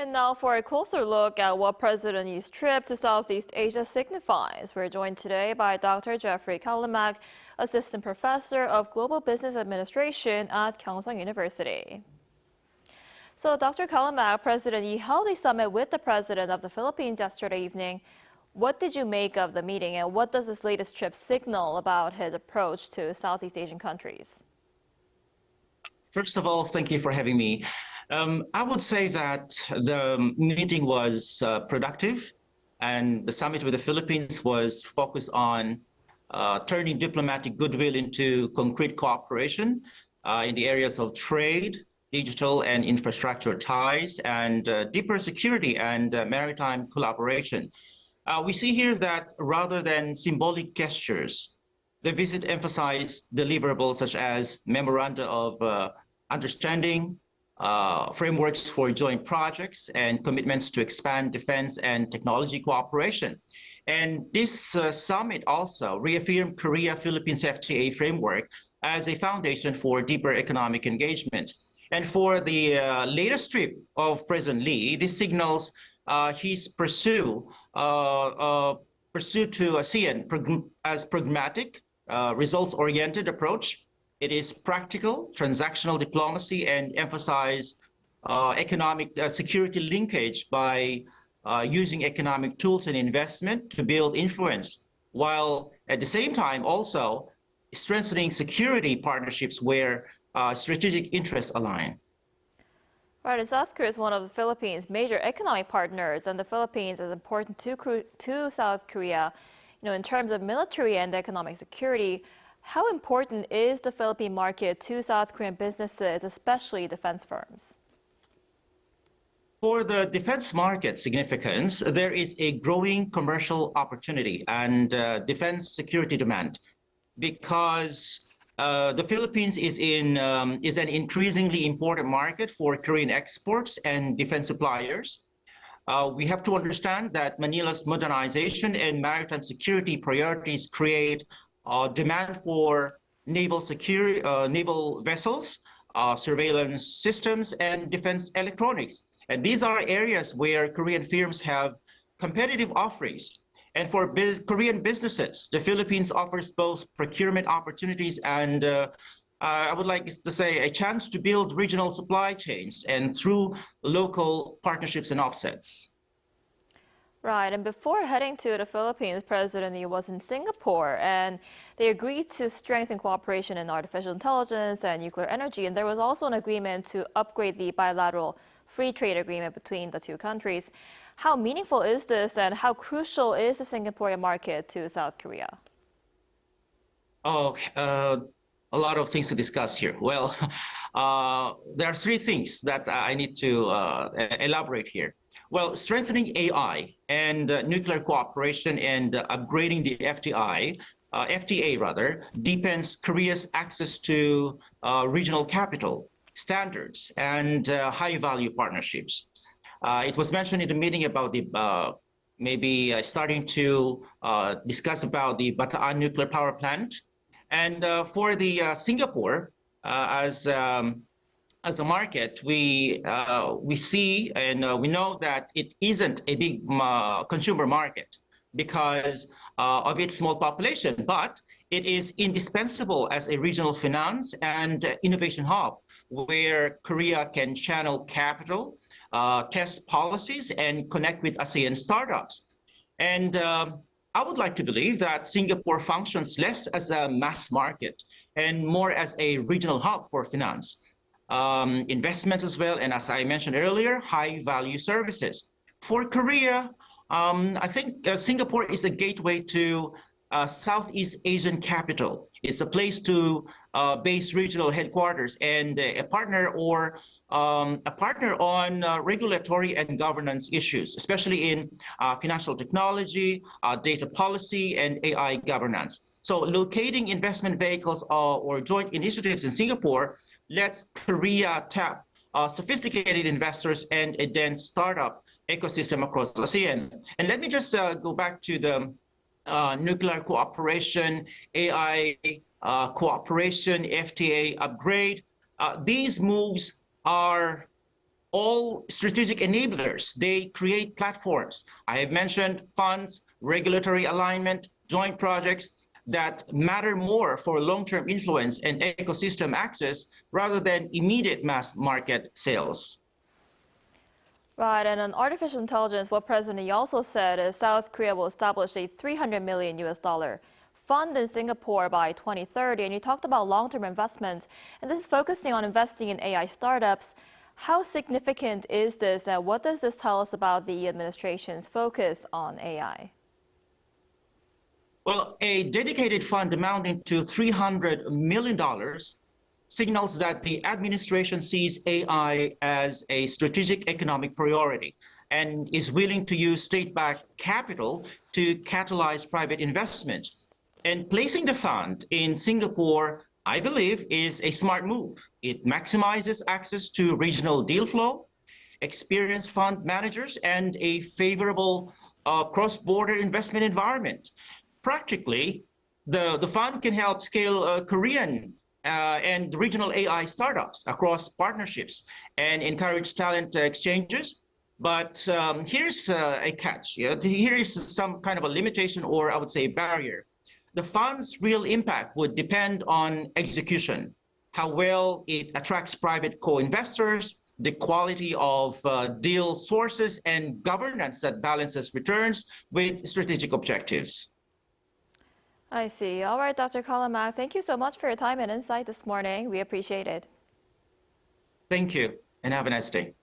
And now for a closer look at what President Lee's trip to Southeast Asia signifies. We're joined today by Dr. Joeffrey Calimag, Assistant Professor of Global Business Administration at Kyungsung University. So, Dr. Calimag, President Lee held a summit with the President of the Philippines yesterday evening. What did you make of the meeting, and what does this latest trip signal about his approach to Southeast Asian countries? First of all, thank you for having me. I would say that the meeting was productive, and the summit with the Philippines was focused on turning diplomatic goodwill into concrete cooperation in the areas of trade, digital and infrastructure ties, and deeper security and maritime collaboration. We see here that rather than symbolic gestures, the visit emphasized deliverables such as memoranda of understanding, frameworks for joint projects, and commitments to expand defense and technology cooperation. And this summit also reaffirmed Korea-Philippines FTA framework as a foundation for deeper economic engagement. And for the latest trip of President Lee, this signals his pursuit to ASEAN as pragmatic, results-oriented approach. It is practical, transactional diplomacy, and emphasize economic security linkage by using economic tools and investment to build influence, while at the same time also strengthening security partnerships where strategic interests align. Right, and South Korea is one of the Philippines' major economic partners, and the Philippines is important to South Korea, in terms of military and economic security. How important is the Philippine market to South Korean businesses, especially defense firms? For the defense market significance, there is a growing commercial opportunity and defense security demand, because the Philippines is an increasingly important market for Korean exports and defense suppliers. We have to understand that Manila's modernization and maritime security priorities create demand for naval vessels, surveillance systems, and defense electronics. And these are areas where Korean firms have competitive offerings. And for Korean businesses, the Philippines offers both procurement opportunities and I would like to say a chance to build regional supply chains and through local partnerships and offsets. Right, and before heading to the Philippines, President Lee was in Singapore, and they agreed to strengthen cooperation in artificial intelligence and nuclear energy. And there was also an agreement to upgrade the bilateral free trade agreement between the two countries. How meaningful is this, and how crucial is the Singaporean market to South Korea? A lot of things to discuss here. Well, there are three things that I need to elaborate here. Well, strengthening AI and nuclear cooperation and upgrading the FTA rather, deepens Korea's access to regional capital, standards, and high-value partnerships. It was mentioned in the meeting about the maybe starting to discuss about the Bataan nuclear power plant. And for the Singapore, as a market, we see and we know that it isn't a big consumer market because of its small population, but it is indispensable as a regional finance and innovation hub where Korea can channel capital, test policies, and connect with ASEAN startups. And I would like to believe that Singapore functions less as a mass market and more as a regional hub for finance, investments as well, and as I mentioned earlier, high-value services. For Korea, I think Singapore is a gateway to Southeast Asian capital. It's a place to base regional headquarters and a partner on regulatory and governance issues, especially in financial technology, data policy, and AI governance. So locating investment vehicles or joint initiatives in Singapore lets Korea tap sophisticated investors and a dense startup ecosystem across ASEAN. And let me just go back to the nuclear cooperation, AI cooperation, FTA upgrade. These moves are all strategic enablers. They create platforms. I have mentioned funds, regulatory alignment, joint projects that matter more for long-term influence and ecosystem access rather than immediate mass market sales. Right, and on artificial intelligence, what President Lee also said is South Korea will establish a $300 million fund in Singapore by 2030. And you talked about long-term investments, and this is focusing on investing in AI startups. How significant is this, and what does this tell us about the administration's focus on AI? Well, a dedicated fund amounting to $300 million signals that the administration sees AI as a strategic economic priority and is willing to use state-backed capital to catalyze private investment. And placing the fund in Singapore, I believe, is a smart move. It maximizes access to regional deal flow, experienced fund managers, and a favorable cross-border investment environment. Practically, the fund can help scale Korean and regional AI startups across partnerships and encourage talent exchanges. But here's a catch. Yeah? Here is some kind of a limitation, or I would say barrier. The fund's real impact would depend on execution, how well it attracts private co-investors, the quality of deal sources, and governance that balances returns with strategic objectives. I see. All right, Dr. Calimag, thank you so much for your time and insight this morning. We appreciate it. Thank you, and have a nice day.